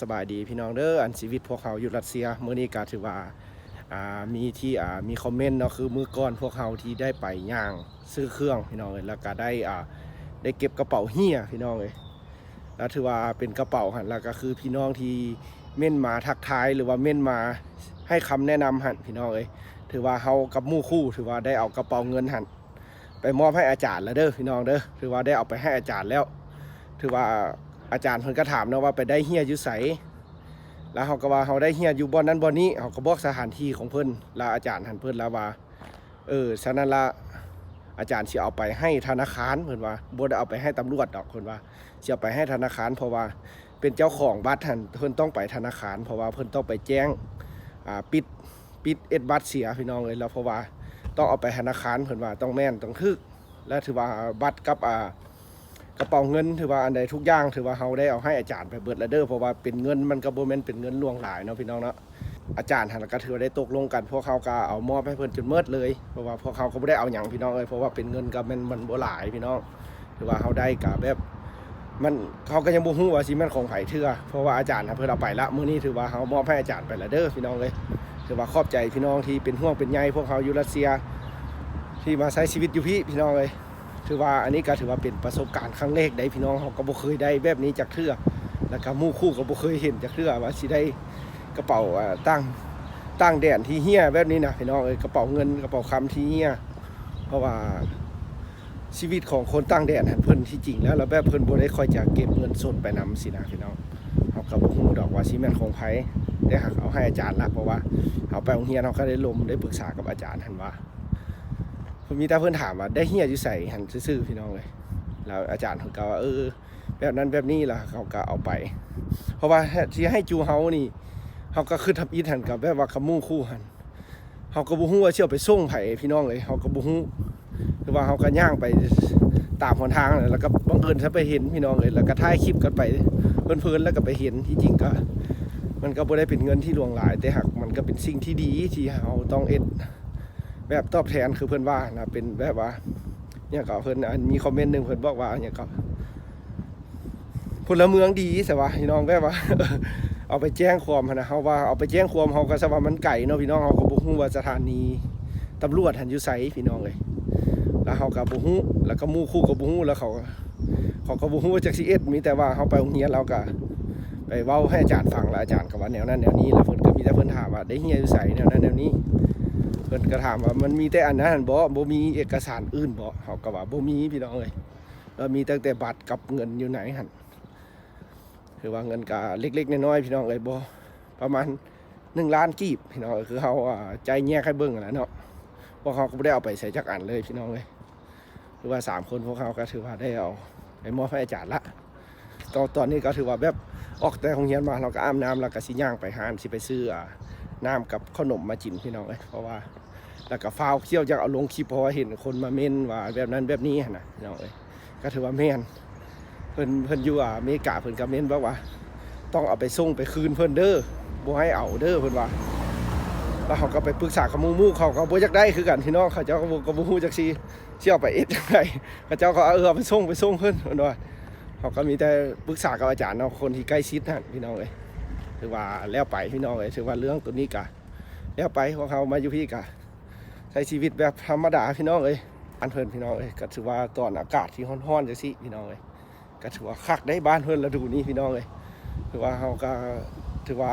สบายดีพี่น้องเด้ออันชีวิตพวกเขาอยู่รัสเซียมื้อนี้ก็ถือว่ามีที่มีคอมเมนต์เนาะคือมื้อก่อนพวกเขาที่ได้ไปย่างซื้อเครื่องพี่น้องเอ้ยแล้วก็ได้เก็บกระเป๋าเฮียพี่น้องเอ้ยแล้วถือว่าเป็นกระเป๋าหั่นแล้วก็คือพี่น้องที่เม่นมาทักทายหรือว่าเม่นมาให้คำแนะนำหั่นพี่น้องเอ้ยถือว่าเฮากับหมู่คู่ถือว่าได้เอากระเป๋าเงินหั่นไปมอบให้อาจารย์แล้วเด้อพี่น้องเด้อถือว่าได้เอาไปให้อาจารย์แล้วถือว่าอาจารย์เพิ่นก็ถามเนาะว่าไปได้เฮียอยู่ไสแล้วเขาก็ว่าเขาได้เฮียอยู่บ่อนนั้นบ่อนนี้เขาก็บอกสถานที่ของเพิ่นแล้วอาจารย์หันเพิ่นแล้วว่าฉะนั้นละอาจารย์สิเอาไปให้ธนาคารเพิ่นว่าบ่ได้เอาไปให้ตำรวจดอกเพิ่นว่าสิเอาไปให้ธนาคารเพราะว่าเป็นเจ้าของบัตรหันเพิ่นต้องไปธนาคารเพราะว่าเพิ่นต้องไปแจ้งปิดบัตรเสียพี่น้องเลยแล้วเพราะว่าต้องเอาไปธนาคารเพิ่นว่าต้องแม่นต้องถึกและถือว่าบัตรกับกระเป๋าเงินถือว่าอันใดทุกอย่างถือว่าเขาได้เอาให้อาจารย์ไปเบิดแล้วเด้อเพราะว่าเป็นเงินมันก็บ่แม่นเป็นเงินล่วงหลายเนาะพี่น้องเนาะอาจารย์หันก็ถือว่าได้ตกลงกันพวกเขาก็เอามอบให้เพิ่นจนเมิดเลยเพราะว่าพวกเขาก็บ่ได้เอาหยังพี่น้องเลยเพราะว่าเป็นเงินก็มันบ่หลายพี่น้องถือว่าเขาได้ก็แบบมันเขาก็ยังบ่ฮู้ว่าสิแม่นของไผเทื่อเพราะว่าอาจารย์เพิ่นเอาไปละมื้อนี้ถือว่าเขามอบให้อาจารย์ไปแล้วเด้อพี่น้องเลยถือว่าขอบใจพี่น้องที่เป็นห่วงเป็นใยพวกเขาอยู่รัสเซียที่มาใช้ชีวิตอยู่พี่น้องเลยถือว่าอันนี้ก็ถือว่าเป็นประสบการณ์ครั้งแรกได้พี่น้องเขาก็บ่เคยได้แบบนี้จากเทื่อแล้วก็หมู่คู่ก็บ่เคยเห็นจากเทื่อว่าสิได้กระเป๋าตั้งแดนที่เฮียแบบนี้นะพี่น้องกระเป๋าเงินกระเป๋าคำที่เฮียเพราะว่าชีวิตของคนตั้งแดนเพิ่นที่จริงแล้วแบบเพิ่นบ่ได้ค่อยจะเก็บเงินสดไปนำสินะพี่น้องเขาก็บ่ฮู้ดอกว่าสิแม่นของไผได้หักเอาให้อาจารย์ละเพราะว่าเขาไปโรงเรียนเขาก็ได้ลมได้ปรึกษากับอาจารย์ท่านว่าผมมีแต่เพื่อนถามว่าได้เฮียอยู่ใส่หันซื่อพี่น้องเลยแล้วอาจารย์เขาก็ว่าแบบนั้นแบบนี้ล่ะเขาก็เอาไปเพราะว่าที่ให้จูเฮานี่เขาก็คือทับอีทันกับแบบว่าขมู่คู่หันเขาก็บ่ฮู้ว่าเชี่ยวไปส่งไผพี่น้องเลยเขาก็บ่ฮู้คือว่าเขาก็ย่างไปตามหนทางแล้วก็บังเอิญซะไปเห็นพี่น้องเลยแล้วก็ถ่ายคลิปกันไปเพลินๆแล้วก็ไปเห็นที่จริงก็มันก็บ่ได้เป็นเงินที่หลวงหลายแต่หากมันก็เป็นสิ่งที่ดีที่เราต้องแบบตอบแทนคือเพื่อนว่านะเป็นแบบว่าเนี่ยก็เพื่อนมีคอมเมนต์หนึ่งเพื่อนบอกว่าเนี่ยก็พลเมืองดีสิวะพี่น้องแบบว่าเอาไปแจ้งความนะเขาว่าเอาไปแจ้งความเขาก็สว่ามันไก่เนาะพี่น้องเขาก็บุ้งว่าสถานีตำรวจหันอยู่ไสพี่น้องเลยแล้วเขาก็บุ้งแล้วก็มู่คู่กับบุ้งแล้วเขาก็บุ้งว่าจากซีเอสมีแต่ว่าเขาไปโรงเรียนเราก็ไปเว้าให้อาจารย์ฟังแล้วอาจารย์ก็ว่าแนวนั้นแนวนี้แล้วเพื่อนก็มีแต่เพื่อนถามว่าได้เฮียอยู่ไสแนวนั้นแนวนี้เพิ่นก็ถามว่ามันมีแต่อันนั้นบ่มีเอกสารอื่นบ่เขาก็ว่าบ่มีพี่น้องเอ้ยแล้วมีตั้งแต่บัตรกับเงินอยู่ไหนหั่นคือว่าเงินก็เล็กๆน้อยๆพี่น้องเอ้ยบ่ประมาณ1 ล้านกีบพี่น้องคือเขาใจแยกให้เบิ่งนั่นแหละเนาะพวกเขาก็บ่ได้เอาไปใส่จักอันเลยพี่น้องเอ้ยคือว่า3คนพวกเขาก็ถือว่าได้เอาไปมอบให้อาจารย์ละตอนนี้ก็ถือว่าแบบออกแต่โรงเรียนมาเราก็อาบน้ำแล้วก็สิย่างไปหาสิไปซื้อน้ำกับขนมมากินพี่น้องเอ้ยเพราะว่าแล้วก็ฟ้าวเที่ยวจะเอาลงคลิปเพราะว่าเห็นคนมาเม้นว่าแบบนั้นแบบนี้นะพี่น้องเอ้ยก็ถือว่าแม่นเพิ่นอยู่อเมริกาเพิ่นก็เม้นบอกว่าต้องเอาไปส่งไปคืนเพิ่นเด้อบ่ให้เอาเด้อเพิ่นว่าแล้วเขาก็ไปปรึกษากับหมู่เขาก็บ่อยากได้คือกันพี่น้องเขาเจ้าก็บ่ฮู้จักสิเอาไปจังได๋เขาเจ้าก็เอาไปส่งเพิ่นว่าเขาก็มีแต่ปรึกษากับอาจารย์เนาะคนที่ใกล้ชิดนั่นพี่น้องเอ้ยถือว่าแล้วไปพี่น้องเอ้ยถือว่าเรื่องตัวนี้ก็แล้วไปของเขามาอยู่พี่ก็ใช้ชีวิตแบบธรรมดาพี่น้องเอ้ยบ้านเพิ่นพี่น้องเอ้ยก็ถือว่าตอนอากาศที่ร้อนๆจังซี่พี่น้องเอ้ยก็ถือว่าคักได้บ้านเพิ่นฤดูนี้พี่น้องเอ้ยถือว่าเขาก็ถือว่า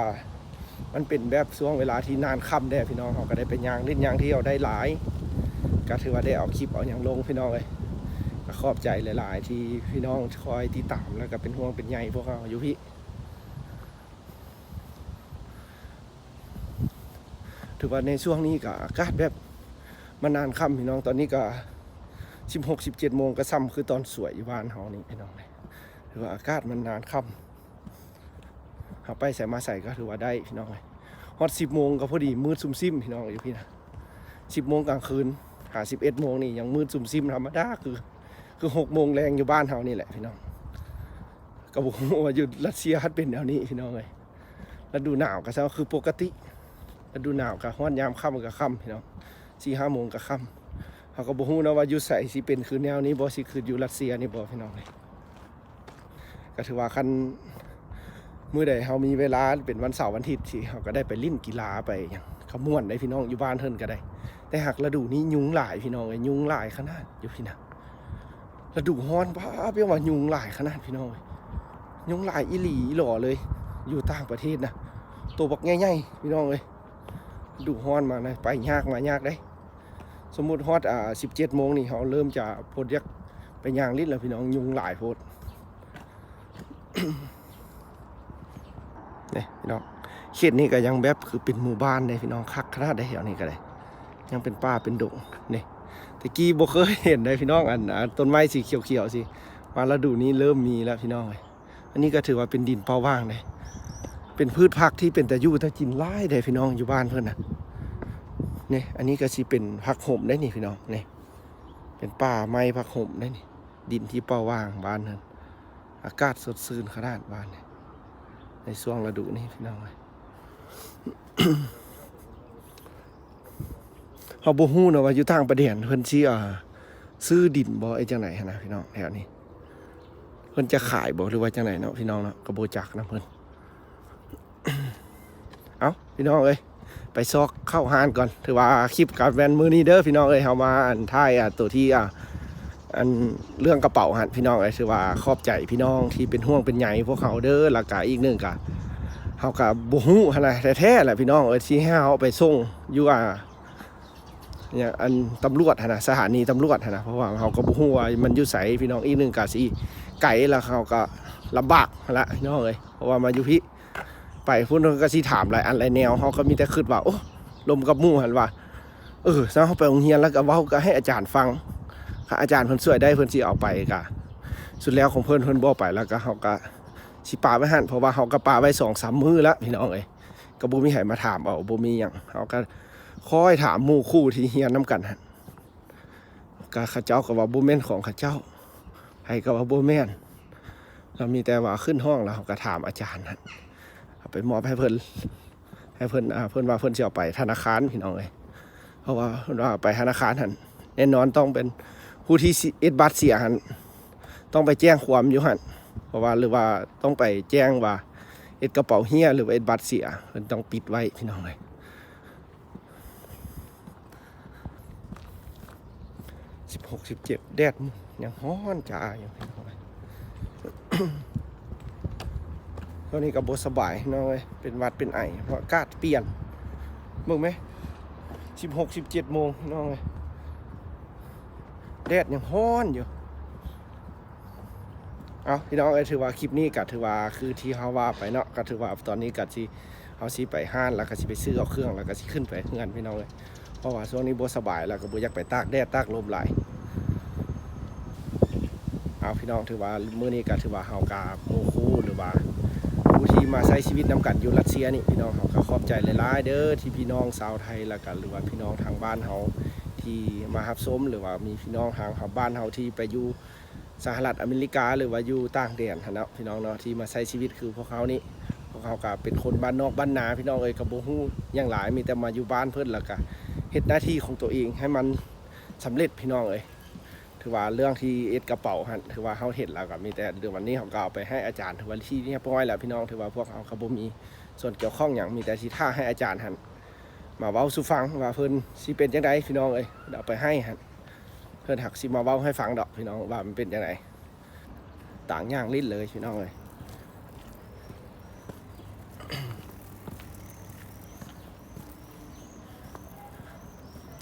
มันเป็นแบบช่วงเวลาที่นานค่ำได้พี่น้องเขาก็ได้ไปย่างเล่นย่างเที่ยวได้หลายก็ถือว่าได้เอาคลิปเอาอย่างลงพี่น้องเอ้ยก็ขอบใจหลายๆที่พี่น้องคอยติดตามแล้วก็เป็นห่วงเป็นใยพวกเขาอยู่พี่ถือว่าในช่วงนี้ก็อากาศแบบมันนานค่ำพี่น้องตอนนี้ก็16-17 โมงก็ซ้ำคือตอนสวยอยู่บ้านเขานี่พี่น้องเลยถือว่าอากาศมันนานค่ำเขาไปใส่มาใส่ก็ถือว่าได้พี่น้องเลยฮอต10 โมงก็พอดีมืดซุ่มซิมพี่น้องอยู่พี่นะ10 โมงกลางคืน11 โมงนี่ยังมืดซุ่มซิมธรรมดาคือ6 โมงแรงอยู่บ้านเขานี่แหละพี่น้องก็บอกว่าอยู่รัสเซียฮัดเป็นแนวนี้พี่น้องเลยฤดูหนาวก็จะคือปกติฤดูหนาวก็ฮ้อนยามค่ำก็ค่ำพี่น้อง4-5 โมงก็ค่ำเขาก็บอกนะว่าอยู่ใส่สิเป็นคือแนวนี้บ่สิคืออยู่รัสเซียนี่บ่พี่น้องเลยก็ถือว่าคัน มื้อใดเฮามีเวลาเป็นวันเสาร์วันอาทิตย์สิเฮาก็ได้ไปเล่นกีฬาไปหยังขม่วนได้พี่น้องอยู่บ้านเพิ่นก็ได้แต่หากฤดูนี้ยุงหลายพี่น้องเอ้ยยุงหลายขนาดอยู่พี่นะฤดูร้อนบ้าเปรี้ยวว่ายุงหลายขนาดพี่น้องเอ้ยยุงหลายอีหลีอีหล่อเลยอยู่ต่างประเทศนะตัวบักใหญ่ๆพี่น้องเอ้ยฤดูร้อนมานะไปยากมายากได้สมมุติฮอด17 โมงนี่เฮาเริ่มจะโพดยักไปย่างลิ้นแล้วพี่น้องยุงหลายโพด นี่พี่น้องเขตนี้ก็ยังแบบคือเป็นหมู่บ้านเลยพี่น้องคักขนาดได้แถวนี้ก็ได้ยังเป็นป่าเป็นดงนี่ตะกี้บ่เคยเห็นได้พี่น้องต้นไม้สีเขียวๆสิมาฤดูนี้เริ่มมีแล้วพี่น้องเลยอันนี้ก็ถือว่าเป็นดินเปล่าว่างเลยเป็นพืชผักที่เป็นแต่อยู่แต่กินหลายได้พี่น้องอยู่บ้านเพิ่นน่ะนี่อันนี้ก็สิเป็นผักห่มได้นี่พี่น้องนี่เป็นป่าไม้ผักห่มได้นี่ดินที่เปล่าว่างบ้านเพิ่นอากาศสดชื่นขนาดบ้านนี่ในช่วงฤดูนี้พี่น้องเขาบ่ฮู้นะว่าอยู่ต่างประเทศเพิ่นสิซื้อดินบ่ไอ้จังไหนนะพี่น้องแถวนี้เพิ่นจะขายบ่หรือว่าจังไหนเนาะพี่น้องเนาะก็บ่จักนะเพิ่น เอ้าพี่น้องเอ้ยไปซอกเข้าห้านก่อนถือว่าคลิปการแวนมื้อนี้เด้อพี่น้องเอ้ยเฮามาถ่ายตัวที่อันเรื่องกระเป๋าหันพี่น้องเอ้ยถือว่าขอบใจพี่น้องที่เป็นห่วงเป็นใยพวกเขาเด้อแล้วก็อีกนึงก็เฮาก็บ่ฮู้หั่นน่ะแท้ๆแหละพี่น้องเอ้ยที่ให้เฮาไปส่งอยู่เนี่ยอันตำรวจหั่นน่ะสถานีตำรวจหั่นน่ะเพราะว่าเฮาก็บ่ฮู้ว่ามันอยู่ไสพี่น้องอีกนึงก็สิไกลแล้วเขาก็ลำบากหั่นล่ะพี่น้องเอ้ยเพราะว่ามาอยู่พี่ไปพุ่นก็สิถามหลายอันหลายแนวเฮาก็มีแต่คิดว่าโอ้ลมกับหมู่หั่นว่าซะเฮาไปโรงเรียนแล้วก็เว้าก็ให้อาจารย์ฟังถ้าอาจารย์เพิ่นช่วยได้เพิ่นสิเอาไปก็สุดแล้วของเพิ่นบ่ไปแล้วก็เฮาก็สิปาไว้หั่นเพราะว่าเฮาก็ปาไว้ 2-3 มื้อแล้วพี่น้องเอ้ยก็บ่มีไผมาถามเอาบ่มีหยังเฮาก็คอยถามหมู่คู่ที่เรียนนํกันหั่นก็เขาเจ้าก็ว่าบ่แม่นของเขาเจ้าไผก็ว่าบ่แม่นเรามีแต่ว่าขึ้นห้องแล้วเฮาก็ถามอาจารย์หั่นเอาไปมอบให้เพิ่นเพิ่นว่าเพิ่นสิเอาไปธนาคารพี่น้องเอ้ยเพราะว่าเพิ่นว่าไปธนาคารหั่นแน่นอนต้องเป็นผู้ที่เอ็ดบัตรเสียหั่นต้องไปแจ้งความอยู่หั่นเพราะว่าหรือว่าต้องไปแจ้งว่าเอ็ดกระเป๋าเฮียหรือว่าเอ็ดบัตรเสียเพิ่นต้องปิดไว้พี่น้องเอ้ย16-17แดดยังร้อนจ้าอยู่พี่น้องเอ้ย ตอนนี้ก็บ่สบายน้องเอ้ยเป็นหวัดเป็นไอเพราะอากาศเปลี่ยนมึงไหม16-17 โมงน้องเอ้ยแดดยังร้อนอยู่เอาพี่น้องเอ้ยถือว่าคลิปนี้ก็ถือว่าคือที่เฮาว่าไปเนาะก็ถือว่าตอนนี้ก็สิเฮาสิไปห้านแล้วก็สิไปซื้อเอาเครื่องแล้วก็สิขึ้นไปเฮือนพี่น้องเอ้ยเพราะว่าช่วงนี้บ่สบายแล้วก็บ่อยากไปตากแดดตากลมหลายเอาพี่น้องถือว่ามื้อนี้ก็ถือว่าเฮาก็หมู่คู่หรือว่าผู้ที่มาใช้ชีวิตนำกันอยู่รัสเซียนี่พี่น้องเขาก็ขอบใจหลายๆเด้อที่พี่น้องชาวไทยแล้วกันหรือว่าพี่น้องทางบ้านเขาที่มารับชมหรือว่ามีพี่น้องทางบ้านเขาที่ไปอยู่สหรัฐอเมริกาหรือว่าอยู่ต่างแดนนะพี่น้องเนาะที่มาใช้ชีวิตคือพวกเขานี่พวกเขาก็เป็นคนบ้านนอกบ้านนาพี่น้องเอ้ยก็บ่ฮู้อย่างหลายมีแต่มาอยู่บ้านเพิ่นแล้วก็เฮ็ดหน้าที่ของตัวเองให้มันสำเร็จพี่น้องเอ้ยถือว่าเรื่องที่เอ็ดกระเป๋าหันถือว่าเขาเห็นแล้วก็มีแต่เดี๋ยววันนี้เขาก็เอาไปให้อาจารย์ถือว่าที่นี่ป้อยแล้วพี่น้องถือว่าพวกเขาก็บ่มีส่วนเกี่ยวข้องอย่างมีแต่ที่ท่าให้อาจารย์หันมาเว้าสู่ฟังว่าเพิ่นสิเป็นจังไดพี่น้องเอ้ยเอาไปให้หันเพิ่นหักสิมาเว้าให้ฟังดอกพี่น้องว่ามันเป็นจังไดต่างอย่างลิ้นเลยพี่น้องเอ้ย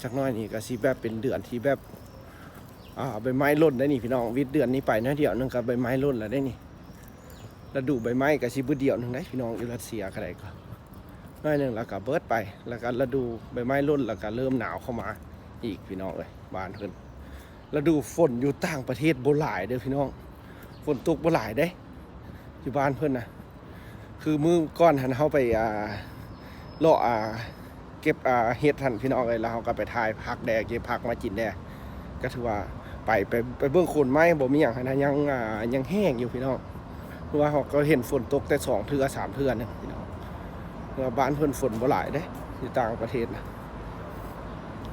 จักน้อยนี่ก็สิแบบเป็นเดือนที่แบบใบไม้ร่นได้นี่พี่น้องวิทย์เดือนนี้ไปนะเดี๋ยวนึงกับใบไม้ร่นแล้วได้นี่แล้วดูใบไม้กับชีบุเดียวนึงได้พี่น้องอยู่รัสเซียก็ได้ก็น้อยนึงแล้วก็เบิดไปแล้วก็แล้วดูใบไม้ร่นแล้วก็เริ่มหนาวเข้ามาอีกพี่น้องเลยบ้านเพิ่นแล้วดูฝนอยู่ต่างประเทศบ่หลายเด้อพี่น้องฝนตกบ่หลายเด้อยู่บ้านเพิ่นนะคือมื้อก่อนหันเฮาไปเลาะเก็บเห็ดหันพี่น้องเลยแล้วเฮาก็ไปถ่ายผักแดกเก็บผักมากินแดก็ถือว่าไปเบื้องโคนไม้บ่มีอย่างนะยังแห้งอยู่พี่น้องเพราะว่าเขาก็เห็นฝนตกแต่2 เทื่อ 3 เทื่อนึงพี่น้องเพราะว่าบ้านเพิ่นฝนบ่หลายเด้อยู่ต่างประเทศนะ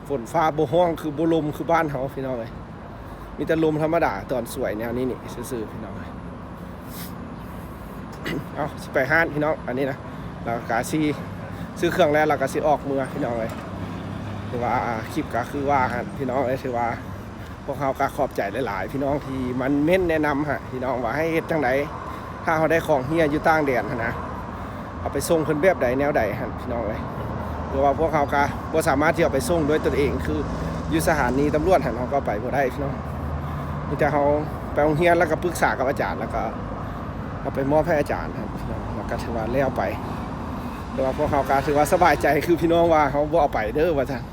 ฝนฟ้าบ่ฮ้องคือบ่ลมคือบ้านเฮาพี่น้องเอ้ยมีแต่ลมธรรมดาตอนสวยแนวนี้นี่ซื่อๆพี่น้องเอ้ย เอาสิไปห้านพี่น้องอันนี้นะเรากาซีซื้อเครื่องแล้วเราก็สิออกเมืองพี่น้องเลยถือว่าคลิปก็คือว่าพี่น้องเลยถือว่าพวกเขาก็ขอบใจหลายๆพี่น้องที่มันเม้นแนะนำฮะพี่น้องว่าให้เฮ็ดจังไดถ้าเขาได้ของเฮียอยู่ต่างแดนนะเอาไปส่งเพิ่นแบบใดแนวใดฮะพี่น้องเลยหรือว่าพวกเขาก็บ่สามารถที่จะไปส่งด้วยตนเองคืออยู่สถานีตำรวจหันเขาก็ไปบ่ได้พี่น้องมีแต่เขาไปโรงเรียนแล้วก็ปรึกษากับอาจารย์แล้วก็เอาไปมอบให้อาจารย์ครับพี่น้องแล้วก็ถือว่าแล้วไปแต่ว่าพวกเขาก็ถือว่าสบายใจคือพี่น้องว่าเขาบ่เอาไปเด้อว่าท่าน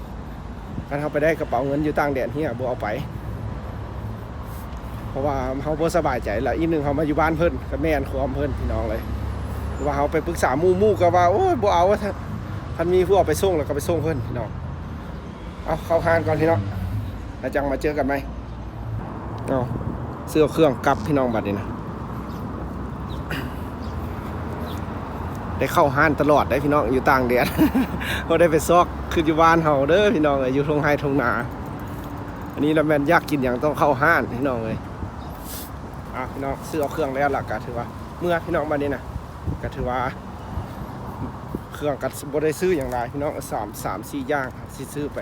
การเขาไปได้กระเป๋าเงินอยู่ต่างแดนเฮียบ่เอาไปเพราะว่าเขาบ่สบายใจแล้วอีกนึงเขามาอยู่บ้านเพิ่นก็แม่นความเพิ่นพี่น้องเลยหรือว่าเขาไปปรึกษาหมู่ก็ว่าโอ้ยบ่เอาว่าท่านมีผู้เอาไปส่งแล้วก็ไปส่งเพิ่นพี่น้องเอาเข้าห้างก่อนพี่น้องแล้วจังมาเจอกันไหมเอาเสื้อเครื่องกลับพี่น้องบัดนี้นะได้เข้าห้านตลอดได้พี่น้องอยู่ต่างแดน เขาได้ไปซอกคืออยู่บ้านเฮาเด้อพี่น้องอยู่ทงไฮทงนาอันนี้เราแม่นอยากกินอย่างต้องเข้าห้านพี่น้องเลยพี่น้องซื้อเอาเครื่องแล้วล่ะก็ถือว่าเมื่อพี่น้องบัดนี้นะก็ถือว่าเครื่องกัดบ่ได้ซื้ออย่างไรพี่น้อง3-4อย่างสิซื้อไป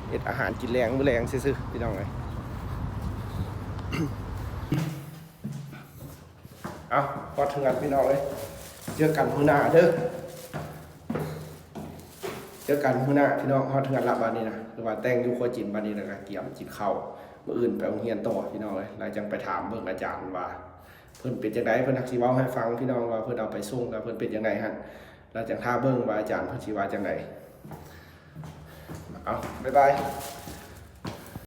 เฮ็ดอาหารกินแรงมื้อแรงซื่อๆพี่น้องเลย เอาพอถึงงานพี่น้องเลยเจอกันมื้อหน้าเด้อเจอกันมื้อหน้าพี่น้องพอถึงงานรับบัดนี้นะหรือว่าแต่งอยู่ครัวจินบัดนี้แล้วก็เกี่ยมกินข้าวมื้ออื่นไปโรงเรียนต่อพี่น้องเลยแล้วจังไปถามเบิ่งอาจารย์ว่าเพิ่นเป็นจังไดเพิ่นนักสิเว้าให้ฟังพี่น้องว่าเพิ่นเอาไปส่งแล้วเพิ่นเป็นจังไดฮะแล้วจังท่าเบิ่งว่าอาจารย์เพิ่นสิว่าจังไดเอาบ๊ายบาย